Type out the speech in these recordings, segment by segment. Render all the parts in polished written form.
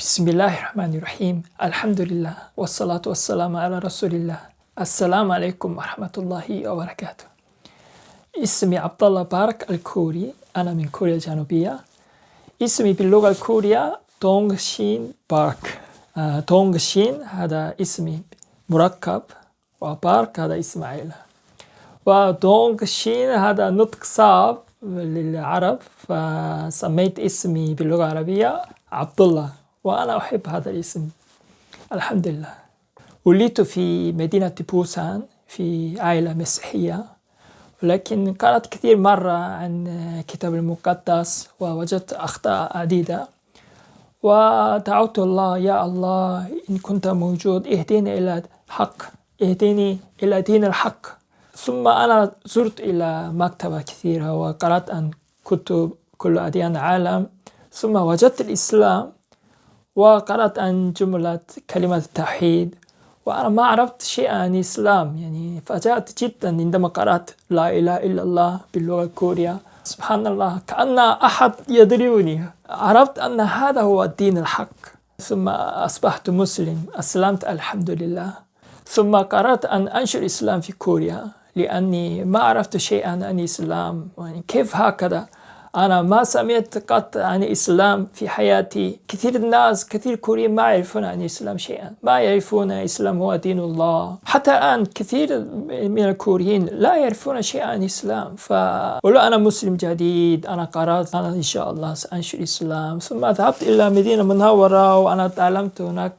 بسم الله الرحمن الرحيم. الحمد لله والصلاة والسلام على رسول الله. السلام عليكم ورحمة الله وبركاته. اسمي عبد الله بارك الكوري. أنا من كوريا الجنوبية. اسمي باللغة الكورية دونغ شين بارك. دونغ شين هذا اسمي مركب، وبارك هذا اسم عائلة. ودونغ شين هذا نطق صعب للعرب، فسميت اسمي باللغة العربية عبد الله، وأنا أحب هذا الاسم الحمد لله. ولدت في مدينة بوسان في عائلة مسيحية، ولكن قرأت كثير مرة عن الكتاب المقدس ووجدت أخطاء عديدة، ودعوت الله: يا الله إن كنت موجود اهديني إلى الحق، اهديني إلى دين الحق. ثم أنا زرت إلى مكتبة كثيرة وقرأت عن كتب كل أديان العالم، ثم وجدت الإسلام وقرأت عن جملة كلمة التوحيد، وأنا ما عرفت شيئا عن الإسلام. يعني فاجأت جدا عندما قرأت لا إله إلا الله باللغة الكورية. سبحان الله، كأن أحد يدريني. عرفت أن هذا هو الدين الحق، ثم أصبحت مسلم، أسلمت الحمد لله. ثم قررت أن أنشر الإسلام في كوريا، لأني ما عرفت شيئا عن الإسلام. يعني كيف هكذا؟ أنا ما سمعت قط عن الإسلام في حياتي. كثير كوريين ما يعرفون عن الإسلام شيئا، ما يعرفون الإسلام هو دين الله. حتى الآن كثير من الكوريين لا يعرفون شيئا عن الإسلام. ولو أنا مسلم جديد، أنا قررت أنا إن شاء الله سأنشر الإسلام. ثم ذهبت إلى مدينة منورة، وأنا تعلمت هناك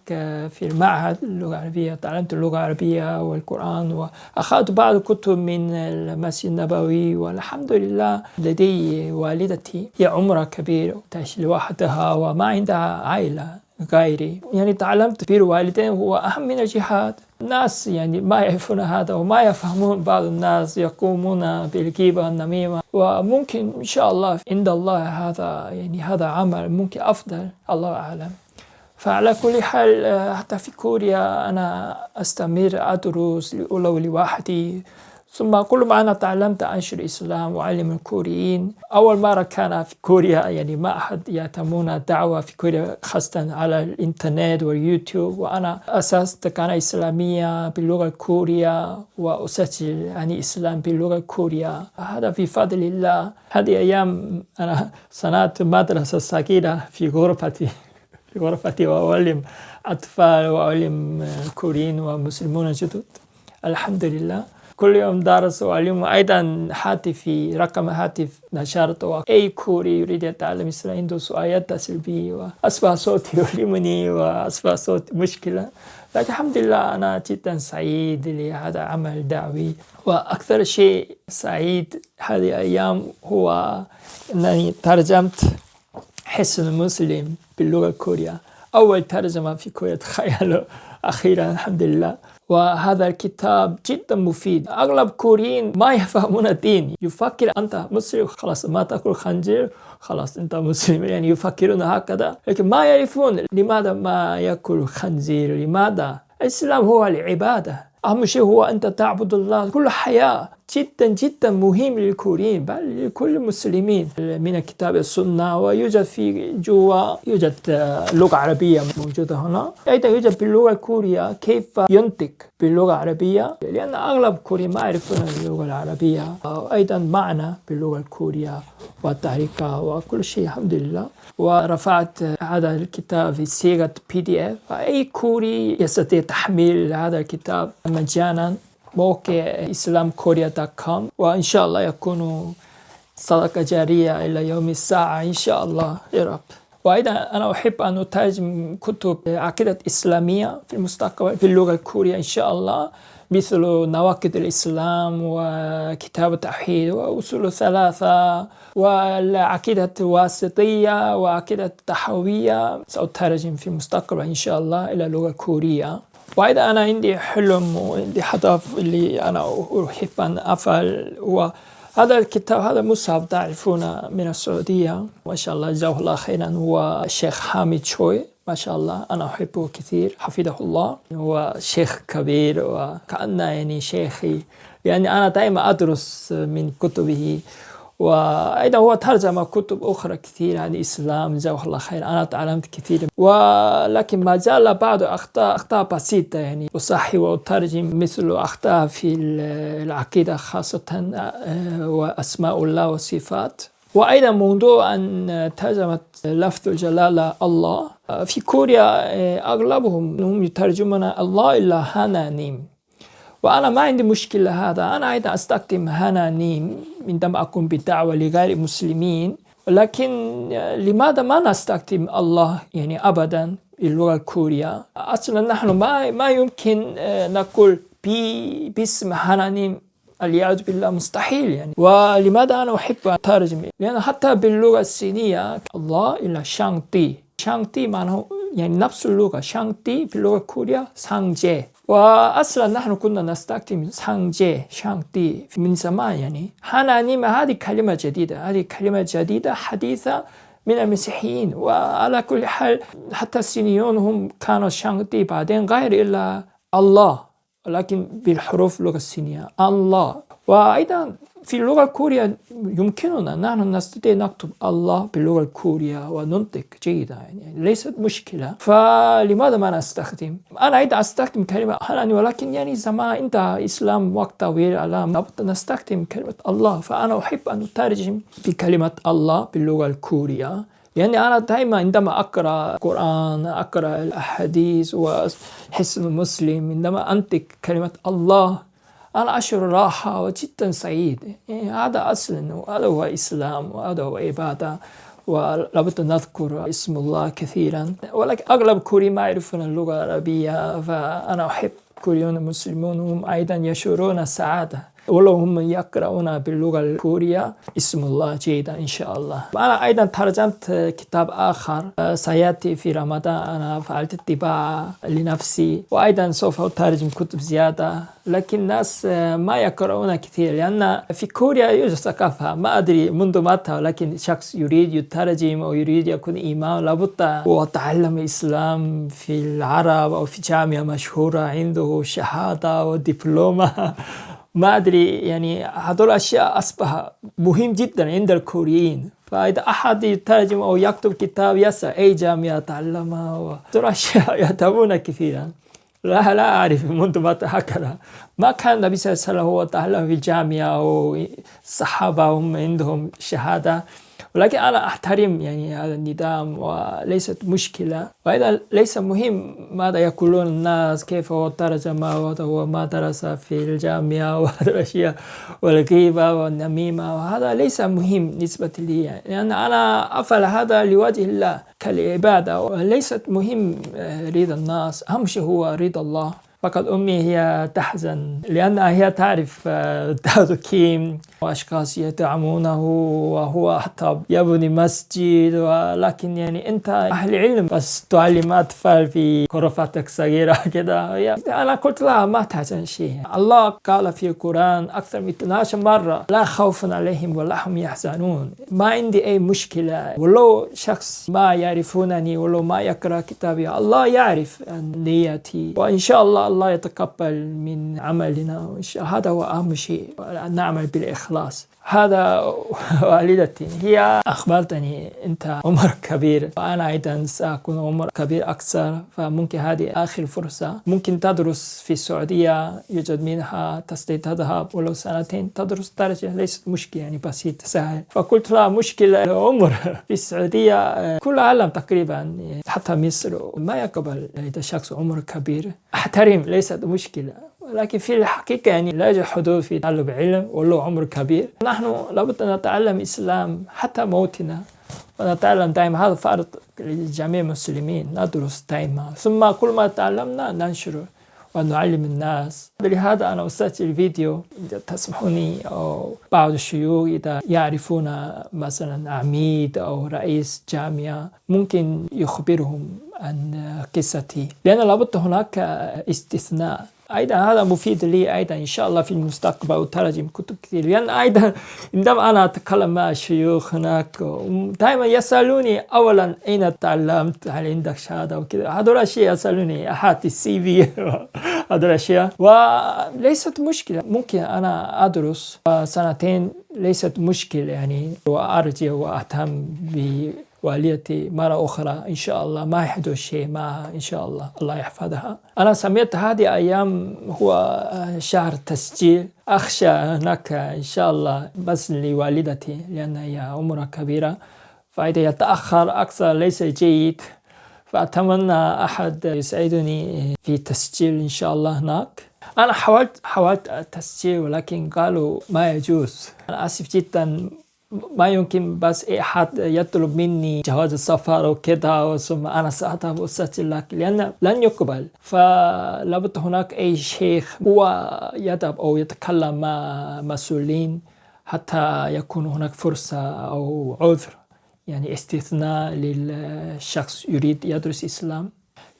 في المعهد اللغة العربية، تعلمت اللغة العربية والقرآن، وأخذت بعض الكتب من المسجد النبوي. والحمد لله لدي والدتي هي عمرها كبير وتعيش لوحدها وما عندها عائلة غيري. يعني تعلمت بر والدين هو أهم من الجهاد. الناس يعني ما يعرفون هذا وما يفهمون. بعض الناس يقومون بالغيبة والنميمة، وممكن إن شاء الله عند الله هذا عمل ممكن أفضل، الله أعلم. فعلى كل حال حتى في كوريا أنا أستمر أدرس لوحدي. ثم كل ما أنا تعلمت أنشر الإسلام وأعلم الكوريين. أول مرة كان في كوريا، يعني ما أحد يهتمون الدعوة في كوريا خاصة على الإنترنت واليوتيوب، وأنا أسست قناة إسلامية باللغة الكورية وأسجل عن الإسلام باللغة الكورية. هذا بفضل الله. هذه أيام أنا صنعت مدرسة صغيرة في غرفتي وأعلم أطفال وأعلم كوريين ومسلمون جدد الحمد لله. كل يوم درس وأعلم. أيضا هاتفي، رقم هاتف نشرته. أي كوري يريد يتعلم الإسلام عنده سؤال يتصل بي، وأصبح صوتي يؤلمني وأصبح صوتي مشكلة. لكن الحمد لله أنا جدا سعيد لهذا عمل دعوي. وأكثر شيء سعيد هذه الأيام هو أنني ترجمت حصن المسلم باللغة الكورية، أول ترجمة في كوريا، تخيلوا، أخيرا الحمد لله. وهذا الكتاب جدا مفيد. أغلب كوريين ما يفهمون الدين. يفكر أنت مسلم خلاص ما تأكل خنزير خلاص أنت مسلم، يعني يفكرون هكذا، لكن ما يعرفون لماذا ما يأكل خنزير. لماذا؟ الإسلام هو العبادة، أهم شيء هو أنت تعبد الله كل حياة. جدا جدا مهم للكوريين بل لكل المسلمين. من الكتاب السنة، ويوجد في جوا يوجد لغة عربية موجودة هنا. أيضا يوجد باللغة الكورية كيف ينطق باللغة العربية، لأن أغلب الكوريين ما يعرفون اللغة العربية. أيضا معنى باللغة الكورية والطريقة وكل شيء الحمد لله. ورفعت هذا الكتاب في صيغة PDF، أي كوري يستطيع تحميل هذا الكتاب مجانا. موقع islamkorea.com، وإن شاء الله يكون صدقة جارية إلى يوم الساعة إن شاء الله يا رب. وأيضا أنا أحب أن أترجم كتب عقيدة إسلامية في المستقبل باللغة الكورية إن شاء الله، مثل نواقض الإسلام وكتاب التوحيد وأصول ثلاثة والعقيدة الواسطية وعقيدة التحوية. سأترجم في المستقبل إن شاء الله إلى اللغة الكورية. وأيضا أنا عندي حلم وعندي هدف اللي أنا أحب أن أفعل، وهذا الكتاب، هذا مصحف تعرفون من السعودية ما شاء الله جزاه الله خيرا، هو الشيخ حامد شوي ما شاء الله، أنا أحبه كثير حفظه الله. هو شيخ كبير وكأنه يعني شيخي، يعني أنا دائما أدرس من كتبه. وأيضا هو ترجم كتب أخرى كثير عن الإسلام، جزاه الله خير. أنا تعلمت كثير، ولكن ما زال بعض أخطاء بسيطة يعني أصحح وأترجم، مثل أخطاء في العقيدة خاصة وأسماء الله وصفات. وأيضا موضوع أن ترجمة لفظ الجلالة الله في كوريا أغلبهم هم يترجمون الله إلى هانانيم، وأنا ما عندي مشكلة هذا. أنا أيضا أستخدم هانانيم عندما أقوم بالدعوة لغير المسلمين، ولكن لماذا ما نستخدم الله يعني أبدا باللغة الكورية؟ أصلا نحن ما يمكن نقول باسم هانانيم، العياذ بالله، مستحيل يعني. ولماذا أنا أحب أترجم؟ لأن حتى باللغة الصينية الله إلى شانتي، شانتي معناه يعني نفس اللغة. شانتي باللغة الكورية 상제. وأصلا نحن كنا نستخدم 상제 شانتي من زمان يعني. 하나님 هذه كلمة جديدة، هذه كلمة جديدة حديثة من المسيحيين. وعلى كل حال حتى الصينيون هم كانوا شانتي، بعدين غير إلا الله، ولكن بالحروف اللغة الصينية الله. وأيضا في اللغة الكورية يمكننا نحن نستطيع نكتب الله باللغة الكورية وننطق جيدا يعني ليست مشكلة. فلماذا ما نستخدم؟ أنا أيضا أستخدم كلمة هانانيم، ولكن يعني زمان انتهى إسلام وقت طويل، لابد نستخدم كلمة الله. فأنا أحب أن أترجم بكلمة الله باللغة الكورية، يعني أنا دائما عندما أقرأ القرآن، أقرأ الأحاديث وحسن المسلم، عندما أنطق كلمة الله أنا أشعر راحة وجدا سعيد. هذا أصلا، وهذا هو إسلام، وهذا هو عبادة، ولابد نذكر اسم الله كثيرا. ولكن أغلب كوري ما يعرفون اللغة العربية، فأنا أحب كوريون المسلمون هم أيضا يشعرون السعادة ولو هم يقرؤون باللغة الكورية اسم الله جيدا إن شاء الله. أنا أيضا ترجمت كتاب آخر سيأتي في رمضان، أنا فعلت الطباعة لنفسي، وأيضا سوف أترجم كتب زيادة. لكن الناس ما يقرؤون كثير، لأن في كوريا يوجد ثقافة ما أدري منذ متى، ولكن شخص يريد يترجم أو يريد يكون إمام لابد وتعلم الإسلام في العرب أو في جامعة مشهورة، عنده شهادة ودبلومة. ما أدري يعني هذول الأشياء أصبح مهم جدا عند الكوريين. فإذا أحد يترجم أو يكتب كتاب يسأل أي جامعة تعلمها، هذول الأشياء يتابعون كثيرا. لا أعرف منذ متى هكذا. ما كان النبي صلى الله عليه وسلم هو تعلم في الجامعة أو الصحابة هم عندهم شهادة، ولكن أنا أحترم يعني هذا النظام وليست مشكلة. وأيضا ليس مهم ماذا يقولون الناس، كيف هو ترجم وهو ما درس في الجامعة وهذا الأشياء والغيبة والنميمة، وهذا ليس مهم بالنسبة لي يعني. لأن أنا أفعل هذا لوجه الله كالعبادة، وليست مهم رضا الناس، أهم شيء هو رضا الله. فقط أمي هي تحزن لأنها هي تعرف داود كيم وأشخاص يدعمونه، وهو حتى يبني مسجد. ولكن يعني أنت أهل علم بس تعلم أطفال في غرفتك صغيرة كده. أنا قلت لها ما تحزن شيء، الله قال في القرآن أكثر من 12 مرة لا خوف عليهم ولا هم يحزنون. ما عندي أي مشكلة ولو شخص ما يعرفونني ولو ما يقرأ كتابي، الله يعرف نيتي، وإن شاء الله الله يتقبل من عملنا. هذا هو أهم شيء، نعمل بالإخلاص. هذا والدتي هي أخبرتني أنت عمر كبير، وأنا أيضا سأكون عمر كبير أكثر، فممكن هذه آخر فرصة. ممكن تدرس في السعودية، يوجد منها تستطيع تذهب ولو سنتين تدرس درجة، ليست مشكلة يعني بسيط سهل. فقلت لا مشكلة عمر في السعودية كل العالم تقريبا حتى مصر ما يقبل إذا شخص عمر كبير. أحترم ليست مشكلة، لكن في الحقيقة يعني لا يوجد حدود في طلب علم ولو عمر كبير. نحن لابد أن نتعلم الإسلام حتى موتنا، ونتعلم دائما، هذا فرض لجميع المسلمين، ندرس دائما، ثم كل ما تعلمنا ننشره ونعلم الناس. لهذا أنا أسجل الفيديو إذا تسمحوني، أو بعض الشيوخ إذا يعرفون مثلا عميد أو رئيس جامعة ممكن يخبرهم عن قصتي، لأن لابد هناك استثناء. أيضا هذا مفيد لي أيضا إن شاء الله في المستقبل، أترجم كتب كثير. لأن أيضا عندما أنا أتكلم مع الشيوخ هناك دائما يسألوني أولا أين تعلمت، هل عندك شهادة وكذا، هذول الأشياء يسألوني، أحد السي في هذه الأشياء وليست مشكلة. ممكن أنا أدرس سنتين، ليست مشكلة يعني، وأرجع وأهتم بوالدتي مرة أخرى إن شاء الله، ما يحدث شيء معها إن شاء الله، الله يحفظها. أنا سميت هذه أيام هو شهر تسجيل، أخشى هناك إن شاء الله بس لوالدتي لأن هي عمرها كبيرة، فإذا يتأخر أكثر ليس جيد، فأتمنى أحد يساعدني في تسجيل إن شاء الله هناك. أنا حاولت التسجيل ولكن قالوا ما يجوز. أنا آسف جدا، ما يمكن بس أحد يطلب مني جواز السفر وكذا ثم أنا سأذهب وأسجل لك، لأن لن يقبل. فلابد هناك أي شيخ هو يذهب أو يتكلم مع مسؤولين حتى يكون هناك فرصة أو عذر، يعني استثناء للشخص يريد يدرس إسلام.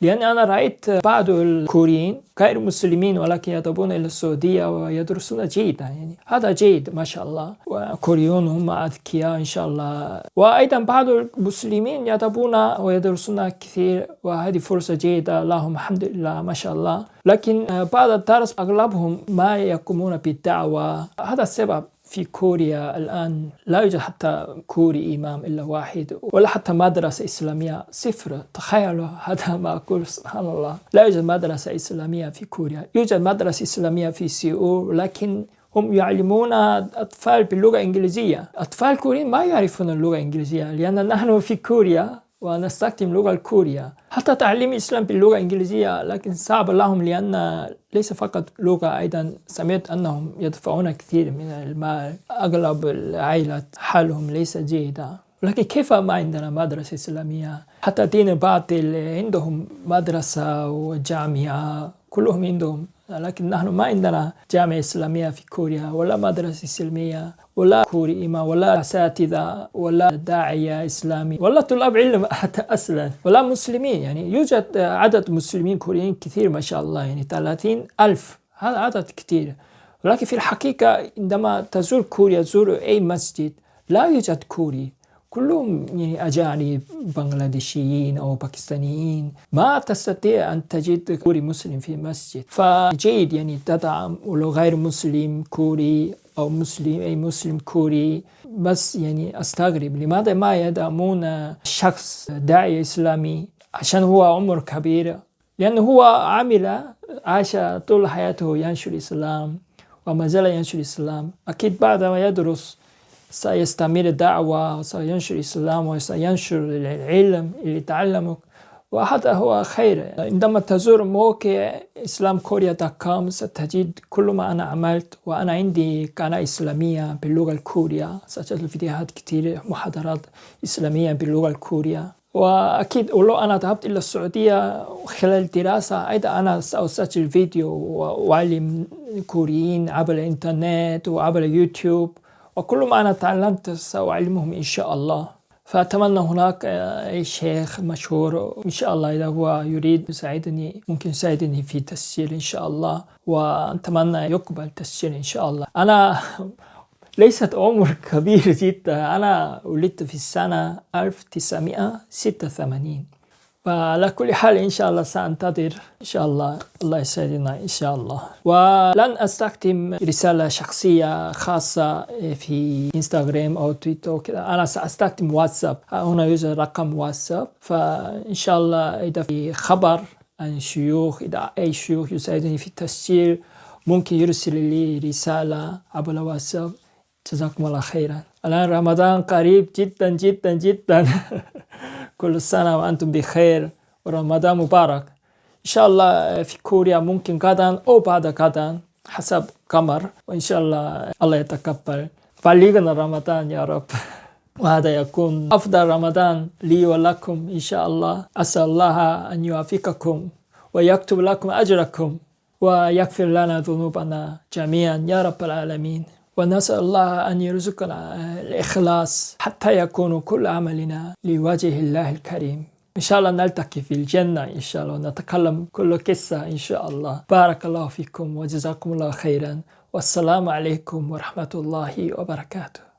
لأن أنا رأيت بعض الكوريين غير مسلمين ولكن يذهبون إلى السعودية ويدرسون جيدا، يعني هذا جيد ما شاء الله، وكوريون هم أذكياء إن شاء الله. وأيضا بعض المسلمين يذهبون ويدرسون كثير، وهذه فرصة جيدة لهم الحمد لله ما شاء الله. لكن بعض الدرس أغلبهم ما يقومون بالدعوة. هذا السبب في كوريا الآن لا يوجد حتى كوري إمام إلا واحد، ولا حتى مدرسة إسلامية، صفر. تخيلوا هذا ما أقول سبحان الله، لا يوجد مدرسة إسلامية في كوريا. يوجد مدرسة إسلامية في سيول لكن هم يعلمون أطفال باللغة الإنجليزية. أطفال كوريين ما يعرفون اللغة الإنجليزية لأن نحن في كوريا ونستخدم اللغة الكورية. حتى تعليم الإسلام باللغة الإنجليزية لكن صعب لهم، لأن ليس فقط لغة، أيضا سمعت أنهم يدفعون كثير من المال. أغلب العائلات حالهم ليس جيدا، لكن كيف ما عندنا مدرسة إسلامية؟ حتى دين الباطل عندهم مدرسة وجامعة، كلهم عندهم، لكن نحن ما عندنا جامعة إسلامية في كوريا، ولا مدرسة إسلامية، ولا كوري إمام، ولا أساتذة، ولا داعية إسلامي، ولا طلاب علم حتى أصلا، ولا مسلمين. يعني يوجد عدد مسلمين كوريين كثير ما شاء الله، يعني 30,000، هذا عدد كثير. ولكن في الحقيقة عندما تزور كوريا، تزور أي مسجد لا يوجد كوري، كلهم يعني أجانب، بنغلاديشيين أو باكستانيين. ما تستطيع أن تجد كوري مسلم في مسجد. فجيد يعني تدعم ولو غير مسلم كوري أو مسلم أي مسلم كوري. بس يعني أستغرب لماذا ما يدعمون شخص داعية إسلامي عشان هو عمر كبير، لأنه هو عاش طول حياته ينشر الإسلام وما زال ينشر الإسلام. أكيد بعد ما يدرس سيستمر الدعوة وسينشر الإسلام وسينشر العلم اللي تعلمه، وهذا هو خير. عندما تزور موقع islamkorea.com ستجد كل ما أنا عملت، وأنا عندي قناة إسلامية باللغة الكورية، سجلت فيديوهات كتير، محاضرات إسلامية باللغة الكورية. وأكيد ولو أنا ذهبت إلى السعودية خلال الدراسة أيضا أنا سأسجل فيديو وأعلم الكوريين عبر الإنترنت وعبر يوتيوب، وكل ما أنا تعلمت سأعلمهم إن شاء الله. فأتمنى هناك أي شيخ مشهور إن شاء الله إذا هو يريد يساعدني ممكن يساعدني في تسجيل إن شاء الله، وأتمنى يقبل تسجيل إن شاء الله. أنا ليست عمر كبير جدا، أنا ولدت في السنة 1986. فعلى كل حال إن شاء الله سأنتظر إن شاء الله، الله يسعدنا إن شاء الله. ولن أستخدم رسالة شخصية خاصة في إنستغرام أو تويتر وكذا، أنا سأستخدم واتساب. هنا يوجد رقم واتساب، فإن شاء الله إذا في خبر عن شيوخ، إذا أي شيوخ يساعدني في التسجيل ممكن يرسل لي رسالة عبر الواتساب. جزاكم الله خيرا. الآن رمضان قريب جدا جدا جدا كل سنة وأنتم بخير ورمضان مبارك. إن شاء الله في كوريا ممكن غدا أو بعد غدا حسب قمر، وإن شاء الله الله يتقبل. بلغنا رمضان يا رب، وهذا يكون أفضل رمضان لي ولكم إن شاء الله. أسأل الله أن يوفقكم ويكتب لكم أجركم ويغفر لنا ذنوبنا جميعا يا رب العالمين. ونسأل الله أن يرزقنا الإخلاص حتى يكون كل عملنا لوجه الله الكريم. إن شاء الله نلتقي في الجنة إن شاء الله، ونتكلم كل قصة إن شاء الله. بارك الله فيكم وجزاكم الله خيرا، والسلام عليكم ورحمة الله وبركاته.